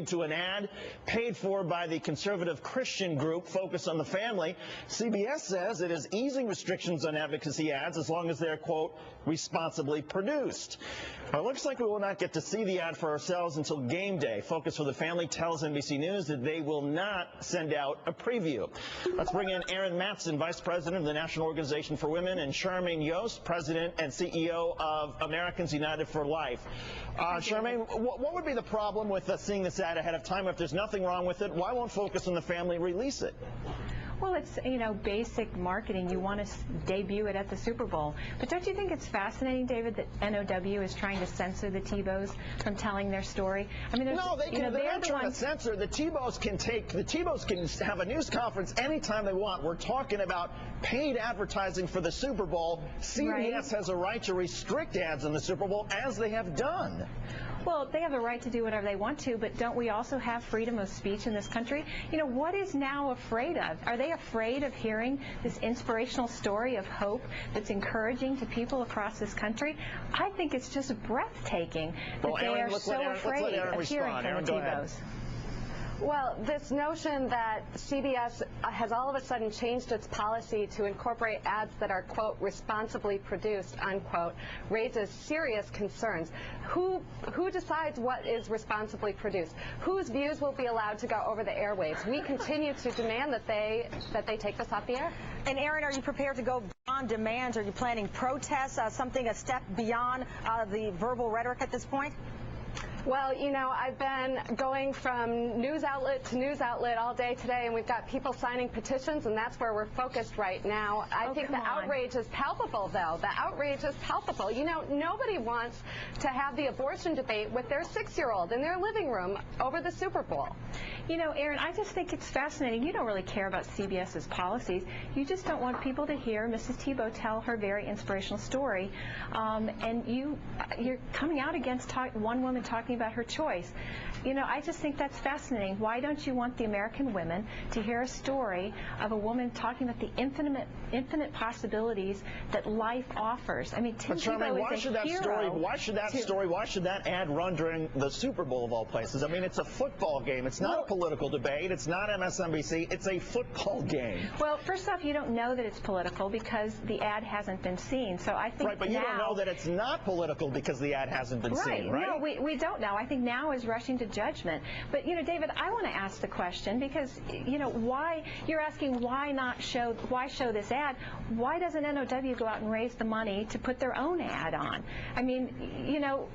to an ad paid for by the conservative Christian group Focus on the Family. CBS says it is easing restrictions on advocacy ads as long as they're, quote, responsibly produced. Well, it looks like we will not get to see the ad for ourselves until game day. Focus on the Family tells NBC News that they will not send out a preview. Let's bring in Erin Matson, Vice President of the National Organization for Women, and Charmaine Yoest, President and CEO of Americans United for Life. Charmaine, what would be the problem with seeing this ad ahead of time? If there's nothing wrong with it, why won't Focus on the Family release it? Well, it's, basic marketing. You want to debut it at the Super Bowl. But don't you think it's fascinating, David, that NOW is trying to censor the Tebows from telling their story? I mean, no, they're not trying to censor. The Tebows can have a news conference anytime they want. We're talking about paid advertising for the Super Bowl. CBS has a right to restrict ads in the Super Bowl, as they have done. Well, they have a right to do whatever they want to, but don't we also have freedom of speech in this country? What is now afraid of? Are they afraid of hearing this inspirational story of hope that's encouraging to people across this country? I think it's just breathtaking that they are so afraid of hearing from the Tebows. Well, this notion that CBS has all of a sudden changed its policy to incorporate ads that are, quote, responsibly produced, unquote, raises serious concerns. Who decides what is responsibly produced? Whose views will be allowed to go over the airwaves? We continue to demand that they take this off the air. And Erin, are you prepared to go beyond demands? Are you planning protests, something a step beyond the verbal rhetoric at this point? Well, I've been going from news outlet to news outlet all day today, and we've got people signing petitions, and that's where we're focused right now. I think the outrage is palpable, though. The outrage is palpable. Nobody wants to have the abortion debate with their 6-year-old in their living room over the Super Bowl. Erin, I just think it's fascinating. You don't really care about CBS's policies. You just don't want people to hear Mrs. Tebow tell her very inspirational story, and you're coming out against one woman talking about her choice. I just think that's fascinating. Why don't you want the American women to hear a story of a woman talking about the infinite possibilities that life offers? I mean, Tim Tebow is a hero. Why should that ad run during the Super Bowl of all places? I mean, it's a football game. It's not a political debate. It's not MSNBC. It's a football game. Well, first off, you don't know that it's political because the ad hasn't been seen. So I think but you don't know that it's not political because the ad hasn't been seen, right? No, we don't know. I think now is rushing to judgment. But, David, I want to ask the question because, why you're asking why show this ad? Why doesn't NOW go out and raise the money to put their own ad on? I mean,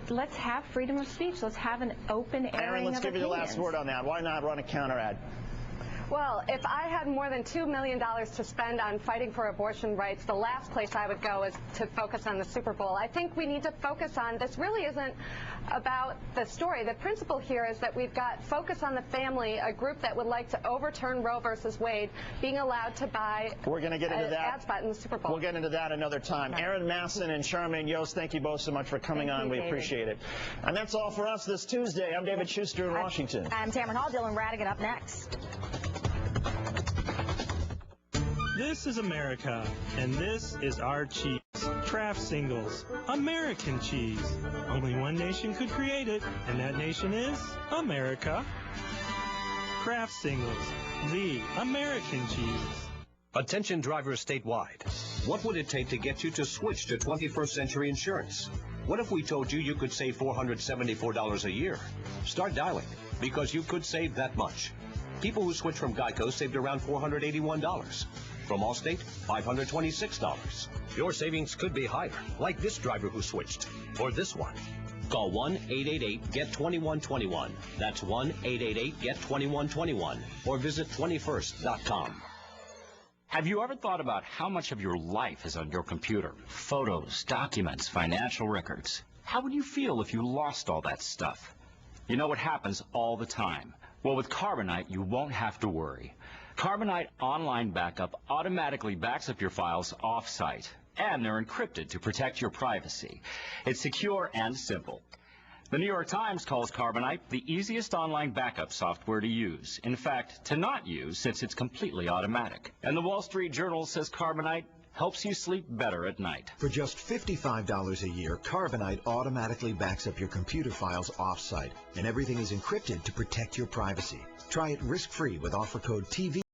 let's have freedom of speech. Let's have an open airing of opinions. Erin, let's give you the last word on that. Why not run a counter ad? Well, if I had more than $2 million to spend on fighting for abortion rights, the last place I would go is to focus on the Super Bowl. I think we need to focus on, this really isn't about the story. The principle here is that we've got Focus on the Family, a group that would like to overturn Roe versus Wade, being allowed to buy an ad spot in the Super Bowl. We'll get into that another time. Right. Erin Matson and Charmaine Yoest, thank you both so much for coming on. We appreciate it. And that's all for us this Tuesday. I'm David Shuster in Washington. I'm Tamron Hall. Dylan Radigan up next. This is America, and this is our cheese. Kraft Singles, American cheese. Only one nation could create it, and that nation is America. Kraft Singles, the American cheese. Attention drivers statewide. What would it take to get you to switch to 21st Century Insurance? What if we told you you could save $474 a year? Start dialing, because you could save that much. People who switched from Geico saved around $481. From Allstate, $526. Your savings could be higher, like this driver who switched, or this one. Call 1-888-GET-2121. That's 1-888-GET-2121. Or visit 21st.com. Have you ever thought about how much of your life is on your computer? Photos, documents, financial records. How would you feel if you lost all that stuff? You know what happens all the time. Well, with Carbonite, you won't have to worry. Carbonite Online Backup automatically backs up your files off-site, and they're encrypted to protect your privacy. It's secure and simple. The New York Times calls Carbonite the easiest online backup software to use. In fact, to not use, since it's completely automatic. And the Wall Street Journal says Carbonite helps you sleep better at night. For just $55 a year, Carbonite automatically backs up your computer files off-site, and everything is encrypted to protect your privacy. Try it risk-free with offer code TV.